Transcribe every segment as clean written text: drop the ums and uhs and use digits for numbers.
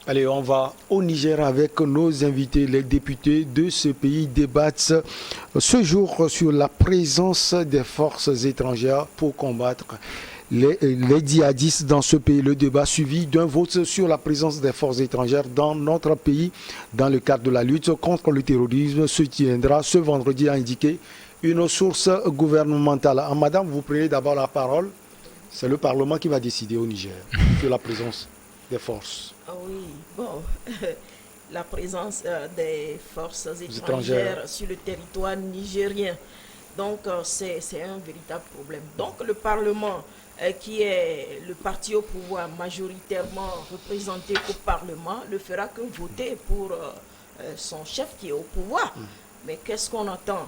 Allez, on va au Niger avec nos invités. Les députés de ce pays débattent ce jour sur la présence des forces étrangères pour combattre les djihadistes dans ce pays. Le débat suivi d'un vote sur la présence des forces étrangères dans notre pays dans le cadre de la lutte contre le terrorisme se tiendra ce vendredi, a indiqué une source gouvernementale. Madame, vous prenez d'abord la parole. C'est le Parlement qui va décider au Niger sur la présence des forces. Ah oui, bon, la présence des forces étrangères sur le territoire nigérien, donc c'est un véritable problème. Donc le Parlement, qui est le parti au pouvoir majoritairement représenté au Parlement, ne fera que voter pour son chef qui est au pouvoir. Mais qu'est-ce qu'on attend?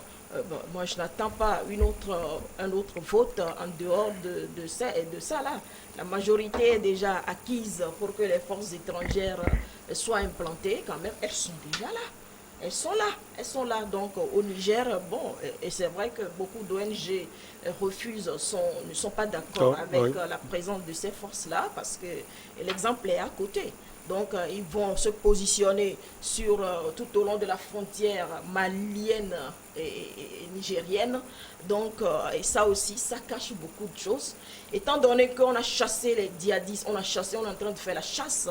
Bon, moi, je n'attends pas un autre vote en dehors de ça et de ça là. La majorité est déjà acquise pour que les forces étrangères soient implantées. Quand même, elles sont déjà là. Elles sont là. Donc au Niger, bon, et c'est vrai que beaucoup d'ONG ne sont pas d'accord avec la présence de ces forces-là parce que l'exemple est à côté. Donc, ils vont se positionner tout au long de la frontière malienne et nigérienne. Donc, et ça aussi, ça cache beaucoup de choses. Étant donné qu'on a chassé les djihadistes, on est en train de faire la chasse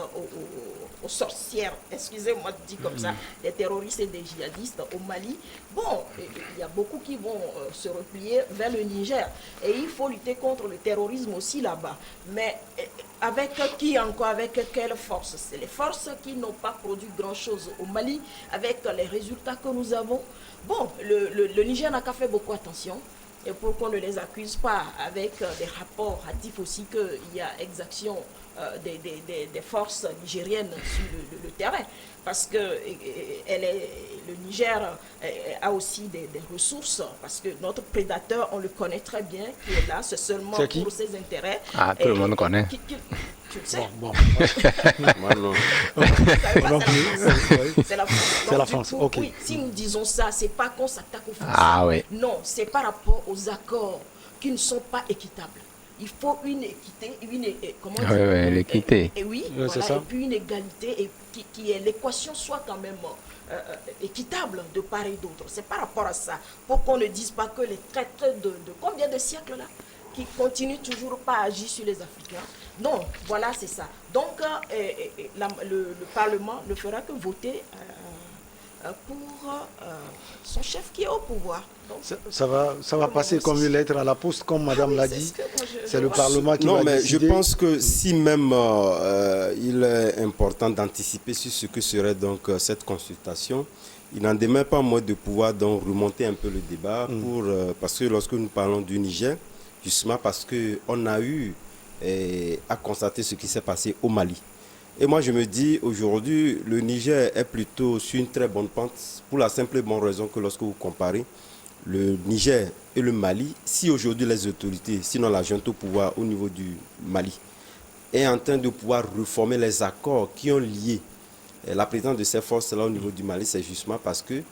aux sorcières, excusez-moi de dire comme ça, des terroristes et des djihadistes au Mali. Bon, il y a beaucoup qui vont se replier vers le Niger. Et il faut lutter contre le terrorisme aussi là-bas. Mais avec qui encore? Avec quelle force? C'est les forces qui n'ont pas produit grand-chose au Mali, avec les résultats que nous avons. Bon, le Niger n'a qu'à faire beaucoup attention, et pour qu'on ne les accuse pas avec des rapports hâtifs aussi qu'il y a exaction des forces nigériennes sur le terrain. Parce que le Niger a aussi des ressources, parce que notre prédateur, on le connaît très bien, qui est là, c'est seulement pour ses intérêts. Ah, tout le monde connaît. Tu le sais. Bon. Moi, non. C'est la France. C'est la France, ok. Oui, si nous disons ça, c'est pas qu'on s'attaque aux Français. Ah oui. Non, c'est par rapport aux accords qui ne sont pas équitables. Il faut une équité, l'équité. Et oui, c'est voilà, ça. et puis une égalité, et qui est l'équation soit quand même équitable de part et d'autre. C'est par rapport à ça, pour qu'on ne dise pas que les traîtres de combien de siècles là, qui continuent toujours pas à agir sur les Africains. Non, voilà, c'est ça. Donc, le Parlement ne fera que voter pour son chef qui est au pouvoir. Donc, ça va passer comme une lettre à la poste, comme Madame l'a dit. C'est le Parlement qui va mais décider. je pense que si même il est important d'anticiper sur ce que serait donc cette consultation, il n'en demeure pas moins de pouvoir donc remonter un peu le débat parce que lorsque nous parlons du Niger, justement parce qu'on a eu à constater ce qui s'est passé au Mali. Et moi, je me dis, aujourd'hui, le Niger est plutôt sur une très bonne pente pour la simple et bonne raison que lorsque vous comparez le Niger et le Mali, si aujourd'hui les autorités, sinon la junte au pouvoir au niveau du Mali, est en train de pouvoir reformer les accords qui ont lié la présence de ces forces-là au niveau du Mali, c'est justement parce que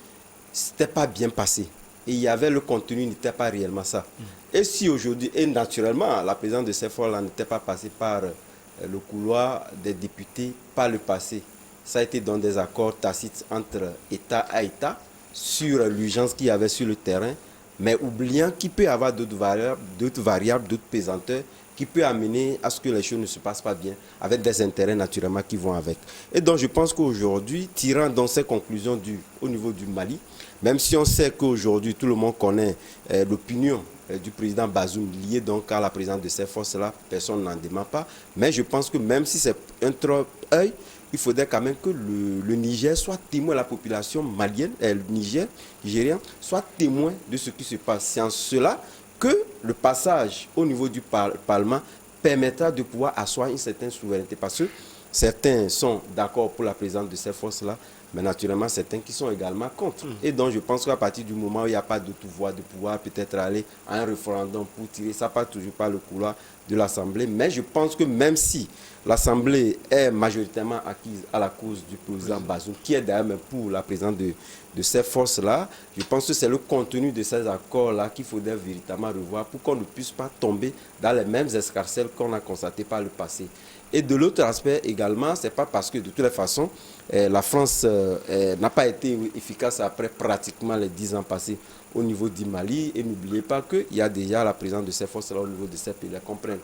c'était pas bien passé. Et il y avait le contenu, n'était pas réellement ça. Et si aujourd'hui, et naturellement, la présence de ces forces-là n'était pas passée par le couloir des députés par le passé. Ça a été dans des accords tacites entre État à État sur l'urgence qu'il y avait sur le terrain, mais oubliant qu'il peut y avoir d'autres variables, d'autres pesanteurs qui peut amener à ce que les choses ne se passent pas bien, avec des intérêts naturellement qui vont avec. Et donc je pense qu'aujourd'hui, tirant dans ces conclusions au niveau du Mali, même si on sait qu'aujourd'hui tout le monde connaît l'opinion du président Bazoum liée donc à la présence de ces forces-là, personne n'en demande pas, mais je pense que même si c'est un trompe-œil, il faudrait quand même que le Niger soit témoin, la population malienne, le Nigérien, soit témoin de ce qui se passe. C'est en cela que le passage au niveau du Parlement permettra de pouvoir asseoir une certaine souveraineté. Parce que certains sont d'accord pour la présence de ces forces-là, mais naturellement certains qui sont également contre. Et donc je pense qu'à partir du moment où il n'y a pas d'autre voie de pouvoir peut-être aller à un référendum pour tirer, ça passe toujours par le couloir de l'Assemblée. Mais je pense que même si l'Assemblée est majoritairement acquise à la cause du président Bazoum, qui est d'ailleurs même pour la présence de ces forces-là, je pense que c'est le contenu de ces accords-là qu'il faudrait véritablement revoir pour qu'on ne puisse pas tomber dans les mêmes escarcelles qu'on a constatées par le passé. Et de l'autre aspect également, c'est pas parce que de toutes les façons, la France n'a pas été efficace après pratiquement les 10 ans passés au niveau du Mali. Et n'oubliez pas qu'il y a déjà la présence de ces forces-là au niveau de ces pays-là, comprennent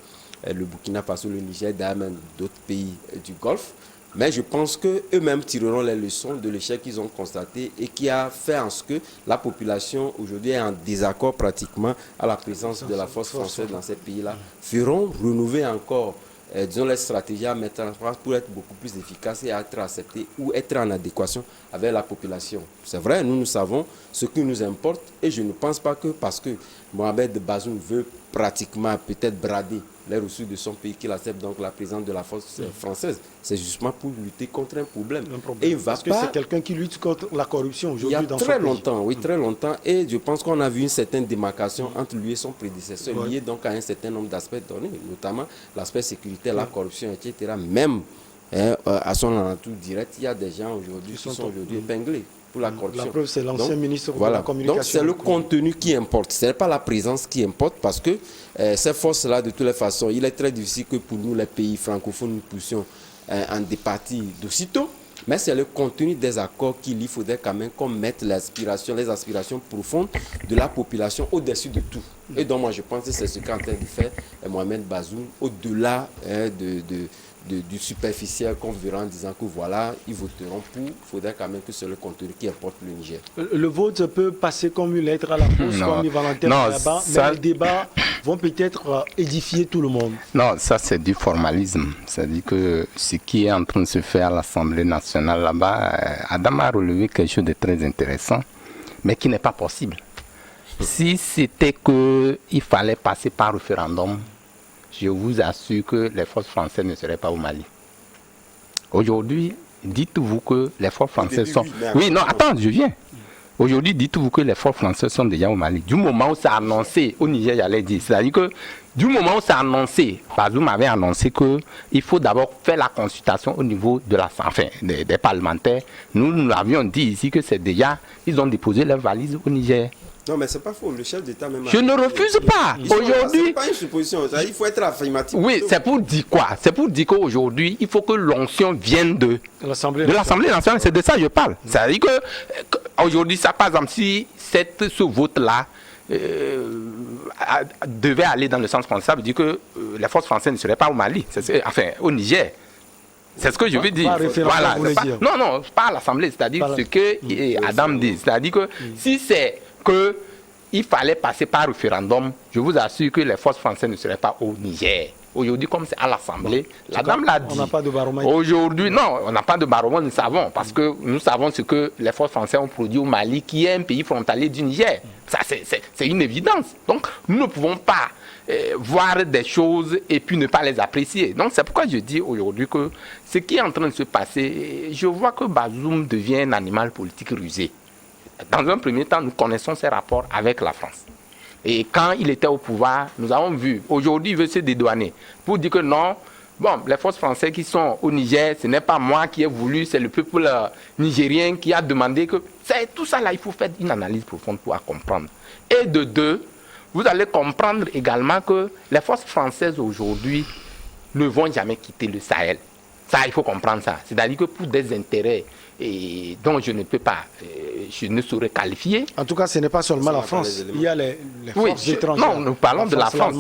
le Burkina Faso, le Niger, d'ailleurs même d'autres pays du Golfe. Mais je pense qu'eux-mêmes tireront les leçons de l'échec qu'ils ont constaté et qui a fait en sorte que la population aujourd'hui est en désaccord pratiquement à la présence de la force française dans ces pays-là, feront renouveler encore disons, les stratégies à mettre en place pour être beaucoup plus efficaces et être acceptées ou être en adéquation avec la population. C'est vrai, nous savons ce qui nous importe et je ne pense pas que parce que Mohamed Bazoum veut pratiquement peut-être brader les ressources de son pays qu'il accepte donc la présence de la force française. C'est justement pour lutter contre un problème. Et parce que c'est quelqu'un qui lutte contre la corruption aujourd'hui dans son pays. Il y a très longtemps, oui, très longtemps. Et je pense qu'on a vu une certaine démarcation entre lui et son prédécesseur, liée donc à un certain nombre d'aspects donnés, notamment l'aspect sécuritaire, la corruption, etc. Même à son entour direct, il y a des gens aujourd'hui qui sont aujourd'hui épinglés pour la corruption. La preuve, c'est l'ancien ministre de la Communication. Donc c'est le contenu qui importe, ce n'est pas la présence qui importe parce que ces forces-là, de toutes les façons, il est très difficile que pour nous, les pays francophones, nous poussions en départir d'aussitôt. Mais c'est le contenu des accords qu'il faudrait quand même qu'on mette les aspirations profondes de la population au-dessus de tout. Et donc moi je pense que c'est ce qu'est en train de faire Mohamed Bazoum, au-delà du superficiel qu'on verra en disant que voilà, ils voteront pour. Il faudrait quand même que c'est le contenu qui importe le Niger. Le vote peut passer comme une lettre à la poste, comme une volontaire là-bas, mais les débats vont peut-être édifier tout le monde. Non, ça c'est du formalisme. C'est-à-dire que ce qui est en train de se faire à l'Assemblée nationale là-bas, Adam a relevé quelque chose de très intéressant, mais qui n'est pas possible. Si c'était qu'il fallait passer par référendum, je vous assure que les forces françaises ne seraient pas au Mali. Aujourd'hui, dites-vous que les forces françaises sont... Oui, non, attends, je viens. Aujourd'hui, dites-vous que les forces françaises sont déjà au Mali. Du moment où c'est annoncé, au Niger, j'allais dire, c'est-à-dire que du moment où c'est annoncé, Bazoum avait annoncé qu'il faut d'abord faire la consultation au niveau de des parlementaires. Nous l'avions dit ici que c'est déjà, ils ont déposé leurs valises au Niger. Non, mais c'est pas faux. Le chef d'État même... Je ne refuse pas. Aujourd'hui... C'est pas une supposition. Il faut être affirmatif. Oui, c'est pour dire quoi? C'est pour dire qu'aujourd'hui, il faut que l'onction vienne de l'Assemblée nationale. C'est de ça que je parle. C'est-à-dire qu'aujourd'hui, ça, par exemple, si ce vote-là devait aller dans le sens français, ça veut dire que les forces françaises ne seraient pas au Mali, enfin au Niger. C'est ce que je veux dire. Voilà, non, pas à l'Assemblée, c'est-à-dire ce que Adam dit. C'est-à-dire que si c'est qu'il fallait passer par référendum, je vous assure que les forces françaises ne seraient pas au Niger. Aujourd'hui, comme c'est à l'Assemblée, la dame l'a dit. On n'a pas de baromètre. Aujourd'hui, non, on n'a pas de baromètre, nous savons, parce que nous savons ce que les forces françaises ont produit au Mali, qui est un pays frontalier du Niger. Ça, c'est une évidence. Donc, nous ne pouvons pas voir des choses et puis ne pas les apprécier. Donc, c'est pourquoi je dis aujourd'hui que ce qui est en train de se passer, je vois que Bazoum devient un animal politique rusé. Dans un premier temps, nous connaissons ses rapports avec la France. Et quand il était au pouvoir, nous avons vu, aujourd'hui il veut se dédouaner pour dire que non, bon, les forces françaises qui sont au Niger, ce n'est pas moi qui ai voulu, c'est le peuple nigérien qui a demandé que... Tout ça là, il faut faire une analyse profonde pour comprendre. Et de deux, vous allez comprendre également que les forces françaises aujourd'hui ne vont jamais quitter le Sahel. Ça, il faut comprendre ça. C'est-à-dire que pour des intérêts dont je ne peux pas, je ne saurais qualifier. En tout cas, ce n'est pas seulement la France. Il y a les forces étrangères. Non, nous parlons de la France.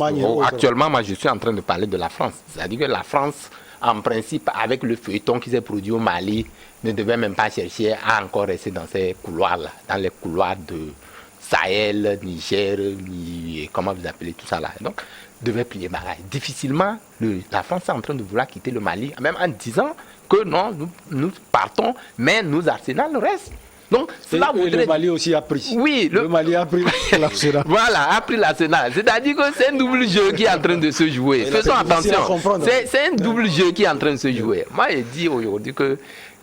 Actuellement, moi, je suis en train de parler de la France. C'est-à-dire que la France, en principe, avec le feuilleton qui s'est produit au Mali, ne devait même pas chercher à encore rester dans ces couloirs-là, dans les couloirs de Sahel, Niger, comment vous appelez tout ça là. Donc, devait plier bagaille. Difficilement, la France est en train de vouloir quitter le Mali, même en disant que non, nous partons, mais nos arsenals restent. Donc, cela le Mali aussi a pris. Oui, le Mali a pris l'arsenal. Voilà, a pris l'arsenal. C'est-à-dire que c'est un double jeu qui est en train de se jouer. Faisons attention. C'est un double jeu qui est en train de se jouer. Moi, je dis aujourd'hui que,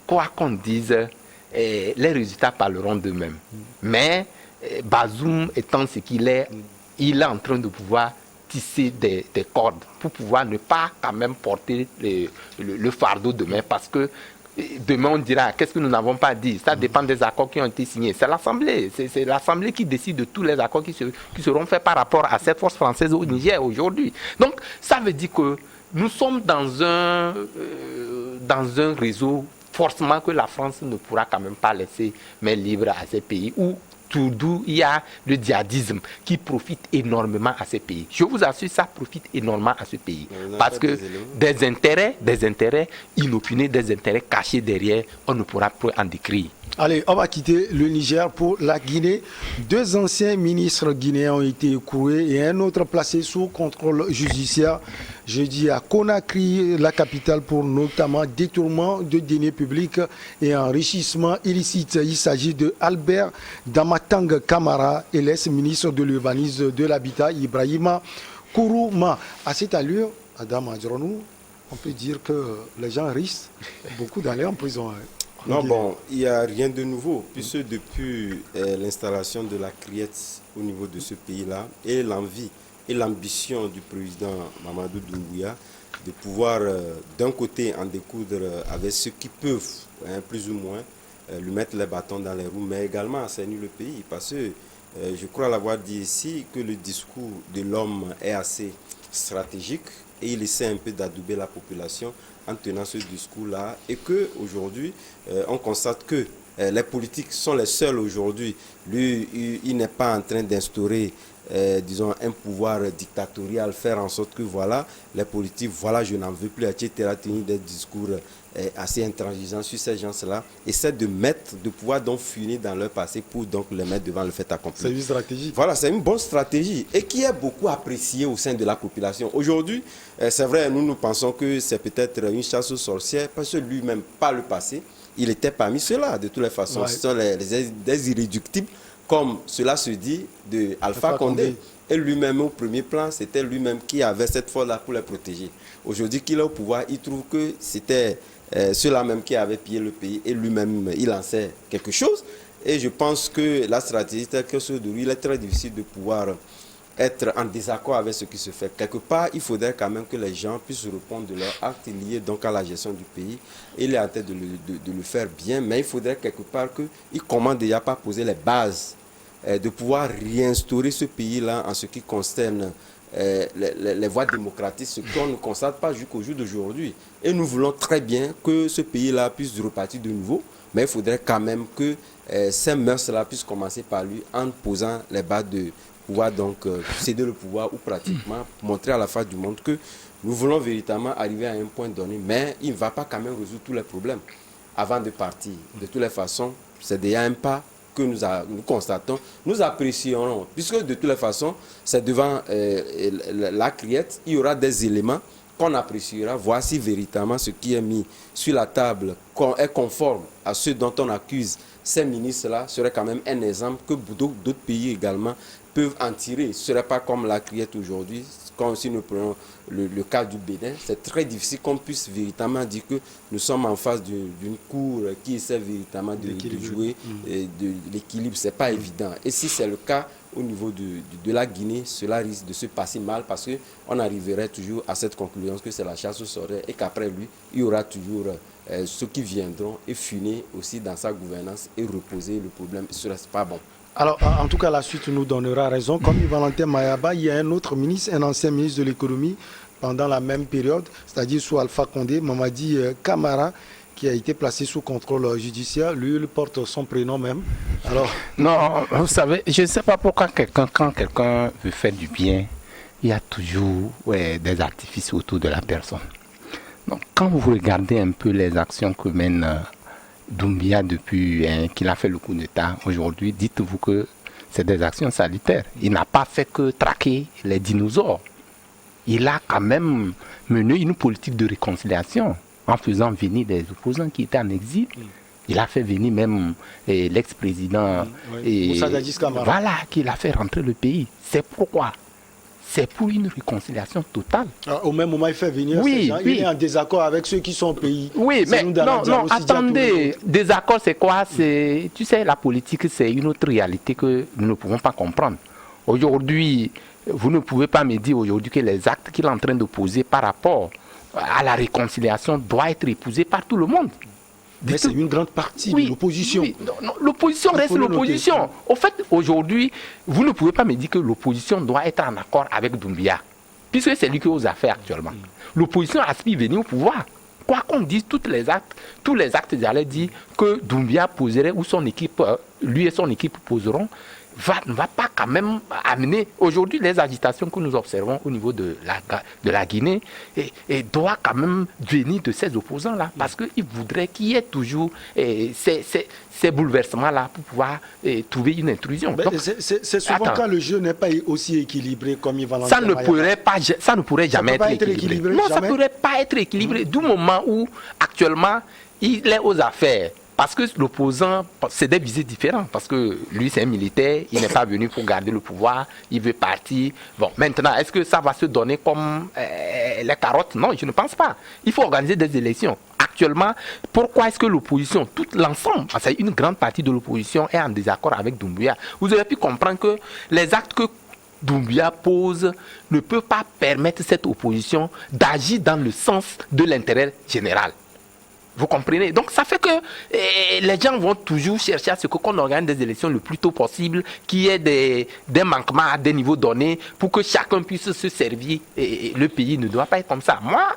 quoi qu'on dise, les résultats parleront d'eux-mêmes. Mais Bazoum étant ce qu'il est, il est en train de pouvoir tisser des cordes pour pouvoir ne pas quand même porter le fardeau demain, parce que demain on dira qu'est-ce que nous n'avons pas dit, ça dépend des accords qui ont été signés. C'est l'Assemblée qui décide de tous les accords qui seront faits par rapport à cette force française au Niger aujourd'hui. Donc ça veut dire que nous sommes dans un réseau forcément que la France ne pourra quand même pas laisser main libre à ces pays où tout d'où il y a le djihadisme qui profite énormément à ces pays. Je vous assure, ça profite énormément à ce pays. Parce que des intérêts inopinés, des intérêts cachés derrière, on ne pourra plus en décrire. Allez, on va quitter le Niger pour la Guinée. 2 anciens ministres guinéens ont été écroués et un autre placé sous contrôle judiciaire jeudi à Conakry, la capitale, pour notamment détournement de deniers publics et enrichissement illicite. Il s'agit de Albert Damatang Kamara et l'ex-ministre de l'urbanisme de l'habitat Ibrahima Kourouma. À cette allure, Adam Adjronou, on peut dire que les gens risquent beaucoup d'aller en prison. Non, bon, il n'y a rien de nouveau, puisque depuis l'installation de la CRIET au niveau de ce pays-là, et l'envie et l'ambition du président Mamadou Doumbouya de pouvoir, d'un côté, en découdre avec ceux qui peuvent, plus ou moins, lui mettre les bâtons dans les roues, mais également assainir le pays, parce que je crois l'avoir dit ici, que le discours de l'homme est assez stratégique, et il essaie un peu d'adouber la population en tenant ce discours-là, et qu'aujourd'hui, on constate que les politiques sont les seuls aujourd'hui. Lui, il n'est pas en train d'instaurer, disons, un pouvoir dictatorial, faire en sorte que, voilà, les politiques, voilà, je n'en veux plus, etc., tenir des discours assez intransigeants sur ces gens-là, essaient de pouvoir donc fuir dans leur passé pour donc les mettre devant le fait accompli. C'est une stratégie. Voilà, c'est une bonne stratégie et qui est beaucoup appréciée au sein de la population. Aujourd'hui, c'est vrai, nous pensons que c'est peut-être une chasse aux sorcières parce que lui-même, par le passé, il était parmi ceux-là. De toutes les façons, ce sont des irréductibles, comme cela se dit de Alpha Condé. Et lui-même, au premier plan, c'était lui-même qui avait cette force-là pour les protéger. Aujourd'hui qu'il est au pouvoir, il trouve que c'était ceux-là même qui avaient pillé le pays et lui-même, il en sait quelque chose. Et je pense que la stratégie, que ce de lui, il est très difficile de pouvoir être en désaccord avec ce qui se fait. Quelque part, il faudrait quand même que les gens puissent répondre de leurs actes liés donc à la gestion du pays. Il est en train de le faire bien, mais il faudrait quelque part qu'il commence déjà par poser les bases de pouvoir réinstaurer ce pays-là en ce qui concerne les voies démocratiques, ce qu'on ne constate pas jusqu'au jour d'aujourd'hui. Et nous voulons très bien que ce pays-là puisse repartir de nouveau, mais il faudrait quand même que ces mœurs-là puissent commencer par lui en posant les bases de pouvoir donc céder le pouvoir ou pratiquement montrer à la face du monde que nous voulons véritablement arriver à un point donné, mais il ne va pas quand même résoudre tous les problèmes avant de partir. De toutes les façons, c'est déjà un pas que nous constatons, nous apprécierons, puisque de toutes les façons, c'est devant la criette, il y aura des éléments qu'on appréciera, voir si véritablement ce qui est mis sur la table est conforme à ceux dont on accuse ces ministres-là, serait quand même un exemple que d'autres pays également peuvent en tirer. Ce ne serait pas comme la criette aujourd'hui, comme si nous prenons le cas du Bénin. C'est très difficile qu'on puisse véritablement dire que nous sommes en face d'une cour qui essaie véritablement de jouer de l'équilibre. Ce n'est pas évident. Et si c'est le cas au niveau de la Guinée, cela risque de se passer mal parce qu'on arriverait toujours à cette conclusion que c'est la chasse aux sorcières et qu'après lui, il y aura toujours ceux qui viendront et finir aussi dans sa gouvernance et reposer le problème. Ce n'est pas bon. Alors, en tout cas, la suite nous donnera raison. Comme Valentin Mayaba, il y a un autre ministre, un ancien ministre de l'économie, pendant la même période, c'est-à-dire sous Alpha Condé, Mamadi Kamara, qui a été placé sous contrôle judiciaire. Lui, il porte son prénom même. Alors... Non, vous savez, je ne sais pas pourquoi quand quelqu'un veut faire du bien, il y a toujours des artifices autour de la personne. Donc, quand vous regardez un peu les actions que mène Doumbouya depuis qu'il a fait le coup d'État aujourd'hui, dites-vous que c'est des actions salutaires. Il n'a pas fait que traquer les dinosaures. Il a quand même mené une politique de réconciliation en faisant venir des opposants qui étaient en exil. Il a fait venir même l'ex-président Moussa Dadis Camara. Voilà, qu'il a fait rentrer le pays. C'est pourquoi? C'est pour une réconciliation totale. Alors, au même moment, il fait venir ces gens. Il est en désaccord avec ceux qui sont au pays. Oui, mais non, attendez. Désaccord, c'est quoi? Tu sais, la politique, c'est une autre réalité que nous ne pouvons pas comprendre. Aujourd'hui, vous ne pouvez pas me dire aujourd'hui que les actes qu'il est en train de poser par rapport à la réconciliation doivent être épousés par tout le monde. Mais c'est une grande partie de l'opposition. Oui, l'opposition reste l'opposition. Au fait, aujourd'hui, vous ne pouvez pas me dire que l'opposition doit être en accord avec Doumbouya. puisque c'est lui qui est aux affaires actuellement. L'opposition aspire venir au pouvoir. Quoi qu'on dise, tous les actes j'allais dire que Doumbia poserait, ou son équipe, lui et son équipe poseront, ne va pas quand même amener. Aujourd'hui, les agitations que nous observons au niveau de la Guinée et doit quand même venir de ces opposants-là, parce qu'ils voudraient qu'il y ait toujours ces bouleversements-là pour pouvoir trouver une intrusion. Donc, c'est souvent quand le jeu n'est pas aussi équilibré comme il va ça ne pourrait jamais être équilibré. Non, ça ne pourrait pas être équilibré. Du moment où, actuellement, il est aux affaires. Parce que l'opposant, c'est des visées différentes. Parce que lui, c'est un militaire, il n'est pas venu pour garder le pouvoir, il veut partir. Bon, maintenant, est-ce que ça va se donner comme les carottes? Non, je ne pense pas. Il faut organiser des élections. Actuellement, pourquoi est-ce que l'opposition, tout l'ensemble, c'est une grande partie de l'opposition est en désaccord avec Doumbouya? Vous avez pu comprendre que les actes que Doumbouya pose ne peuvent pas permettre cette opposition d'agir dans le sens de l'intérêt général. Vous comprenez? Donc ça fait que les gens vont toujours chercher à ce qu'on organise des élections le plus tôt possible, qu'il y ait des manquements à des niveaux donnés pour que chacun puisse se servir. Et le pays ne doit pas être comme ça. Moi,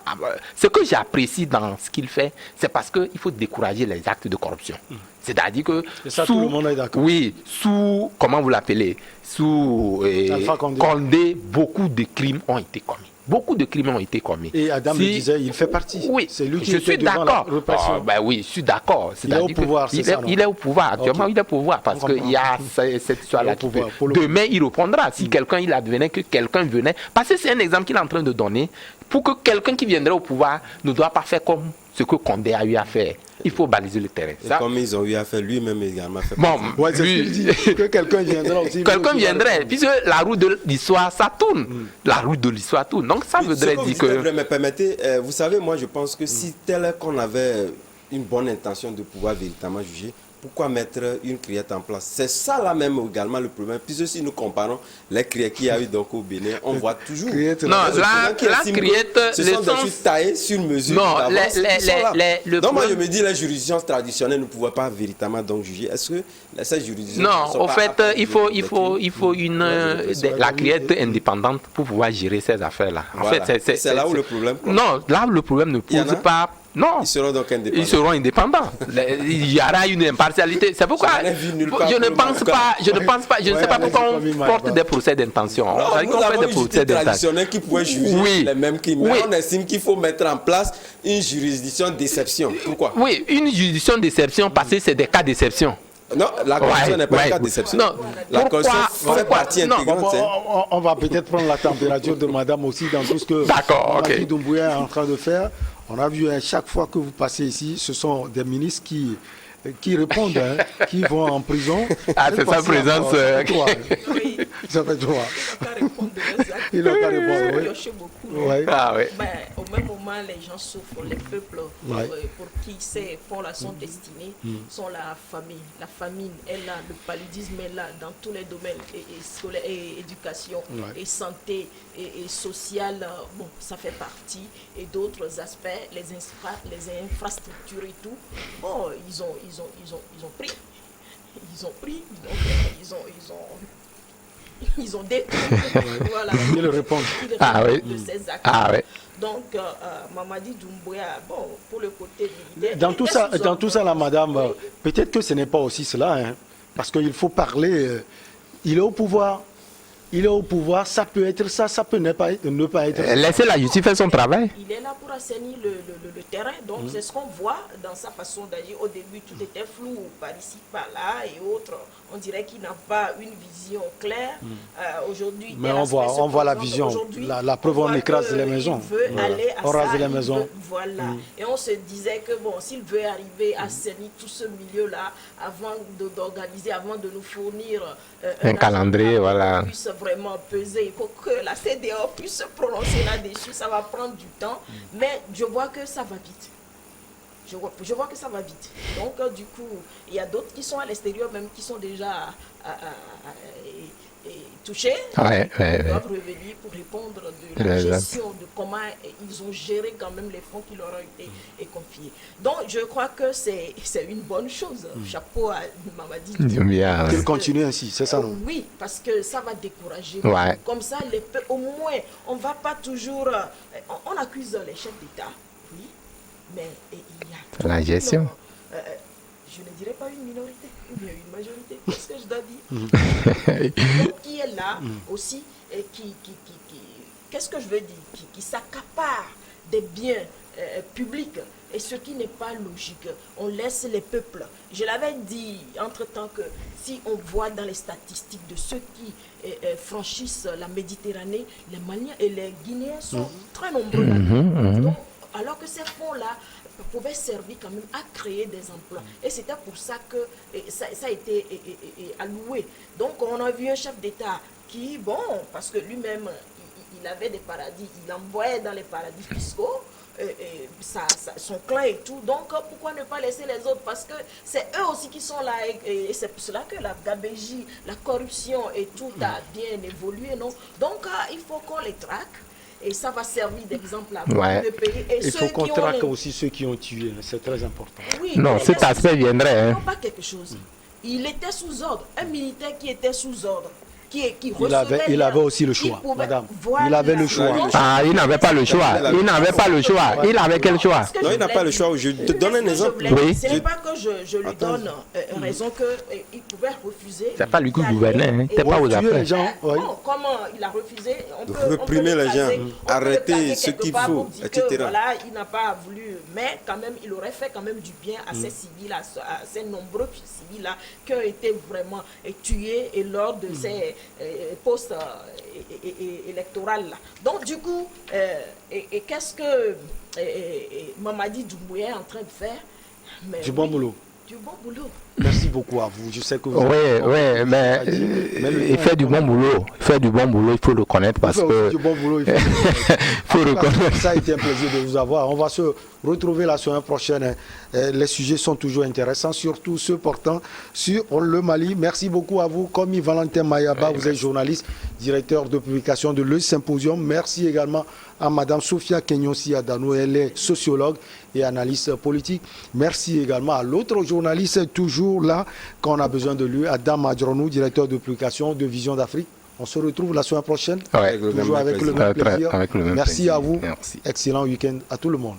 ce que j'apprécie dans ce qu'il fait, c'est parce qu'il faut décourager les actes de corruption. C'est-à-dire que ça, tout le monde est d'accord. Oui, sous, comment vous l'appelez, sous Condé, beaucoup de crimes ont été commis. Beaucoup de crimes ont été commis. Et Adam le disait, il fait partie. Oui, c'est lui qui je suis d'accord. Oui, je suis d'accord. Il est au pouvoir, c'est ça, il est au pouvoir. Actuellement, il est au pouvoir parce qu'il y a cette histoire-là. Demain, il reprendra. Si quelqu'un, il advenait que quelqu'un venait. Parce que c'est un exemple qu'il est en train de donner. Pour que quelqu'un qui viendrait au pouvoir ne doit pas faire comme ce que Condé a eu à faire. Il faut baliser le terrain. Et comme ils ont eu à faire, lui-même également fait. Bon, ouais, c'est lui, ce qu'il dit, que quelqu'un viendra aussi. Quelqu'un viendrait, puisque la roue de l'histoire, ça tourne. La roue de l'histoire tourne. Donc ça voudrait dire que... Me permettez, vous savez, moi je pense que si tel qu'on avait une bonne intention de pouvoir véritablement juger, pourquoi mettre une criette en place? C'est ça là même également le problème. Puisque si nous comparons les criettes qu'il y a eu donc au Bénin, on voit toujours. Non, la criette, ce sont des choses taillées sur mesure. Non, donc moi je me dis les juridictions traditionnelles ne pouvaient pas véritablement donc juger. Est-ce que ces juridictions... Non, au fait, il faut la criette indépendante pour pouvoir gérer ces affaires-là. En fait, c'est là où le problème. Non, là où le problème ne pose pas. Non, ils seront donc indépendants. Ils seront indépendants. Il y aura une impartialité. C'est pourquoi je ne pense pas, je ne sais pas pourquoi on porte des procès d'intention. Nous avons une justice traditionnelle qui pourrait juger les mêmes crimes. Mais on estime qu'il faut mettre en place une juridiction d'exception. Pourquoi? Oui, une juridiction d'exception parce que c'est des cas d'exception. Non, la corruption n'est pas un cas d'exception. Non, la corruption fait partie intégrante. On va peut-être prendre la température de madame aussi dans tout ce que Doumbouya est en train de faire. On a vu chaque fois que vous passez ici, ce sont des ministres qui répondent, qui vont en prison. Ah, c'est sa présence. Oui. Ça fait droit. Il n'a pas répondu. Oui. Ah, oui. Mais au même moment, les gens souffrent. Les peuples pour qui ces fonds-là sont destinés sont la famille. La famine est là, le paludisme est là dans tous les domaines, et scolaire, et éducation, et santé, et social. Bon, ça fait partie. Et d'autres aspects, les infrastructures et tout. Bon, ils ont pris. Ils ont détruit voilà, de ces actes. Ah, oui. Donc, Mamadi Doumbouya, bon, pour le côté militaire... Dans tout ça, la madame, peut-être que ce n'est pas aussi cela, parce qu'il faut parler, il est au pouvoir. Il est au pouvoir, ça peut être ça, ça peut ne pas être ça. Laissez la justice faire son travail. Il est là pour assainir le terrain, donc c'est ce qu'on voit dans sa façon d'agir. Au début, tout était flou, par ici, par là et autres. On dirait qu'il n'a pas une vision claire. Aujourd'hui, mais on voit la vision. La preuve, on écrase les maisons. Il veut aller à on rase les maisons. Voilà. Et on se disait que bon, s'il veut arriver à assainir tout ce milieu-là, avant d'organiser, avant de nous fournir un calendrier, voilà. Puisse vraiment peser, pour que la CEDEAO puisse se prononcer là-dessus, ça va prendre du temps, mais je vois que ça va vite. je vois que ça va vite. Donc, du coup, il y a d'autres qui sont à l'extérieur, même qui sont déjà touchés. Ils doivent revenir pour répondre de la gestion, de comment ils ont géré quand même les fonds qui leur ont été confiés. Donc, je crois que c'est une bonne chose. Chapeau à Mamadi. Qu'il continue ainsi, c'est ça, non? Oui, parce que ça va décourager. Ouais. Comme ça, au moins, on ne va pas toujours... on accuse les chefs d'État, oui, mais il y a... La gestion. Je ne dirais pas une minorité, ou bien une majorité, qu'est-ce que je dois dire? Donc, qui est là aussi, et qu'est-ce que je veux dire? Qui s'accapare des biens publics, et ce qui n'est pas logique. On laisse les peuples. Je l'avais dit entre-temps que si on voit dans les statistiques de ceux qui franchissent la Méditerranée, les Maliens et les Guinéens sont très nombreux là-dedans. Donc, alors que ces fonds-là pouvaient servir quand même à créer des emplois. Et c'était pour ça que ça a été alloué. Donc on a vu un chef d'État qui, bon, parce que lui-même, il avait des paradis, il envoyait dans les paradis fiscaux son clan et tout. Donc pourquoi ne pas laisser les autres? Parce que c'est eux aussi qui sont là et c'est pour cela que la gabégie, la corruption et tout a bien évolué, non? Donc il faut qu'on les traque. Et ça va servir d'exemple à le pays. Et il faut qu'on traque aussi ceux qui ont tué, c'est très important. Oui, non, cet aspect viendrait. Non, pas quelque chose. Il était sous ordre, un militaire qui était sous ordre. Il avait aussi le choix, madame. Il avait le choix. Ah, il n'avait pas le choix. Il n'avait pas le choix. Il avait quel choix? Non, il n'a pas le choix. Je te donne un exemple. Oui. Ce n'est pas que je lui donne raison qu'il pouvait refuser. C'est pas lui qui gouvernait. Il n'était pas aux affaires. Comment il a refusé? Reprimer les gens, arrêter ce qu'il faut, etc. Voilà, il n'a pas voulu. Mais quand même, il aurait fait quand même du bien à ces civils, à ces nombreux civils-là qui ont été vraiment tués et lors de ces post électoral là. Donc du coup, qu'est-ce que Mamadi Doumbouya est en train de faire? Du bon boulot. Du bon boulot. Merci beaucoup à vous. Je sais que vous oui, mais il fait du bon boulot. Il fait du bon boulot, il faut le connaître parce que... Du bon boulot, il faut le connaître. Ça a été un plaisir de vous avoir. On va se retrouver la semaine prochaine. Les sujets sont toujours intéressants, surtout ceux portant sur le Mali. Merci beaucoup à vous. Comme Valentin Mayaba, vous êtes journaliste, directeur de publication de Le Symposium. Merci également à Madame Sophia Kenyonsi Adano, elle est sociologue et analyste politique. Merci également à l'autre journaliste, toujours là, quand on a besoin de lui, Adam Adjronou, directeur de publication de Vision d'Afrique. On se retrouve la semaine prochaine, toujours avec le même plaisir. Merci à vous. Merci. Excellent week-end à tout le monde.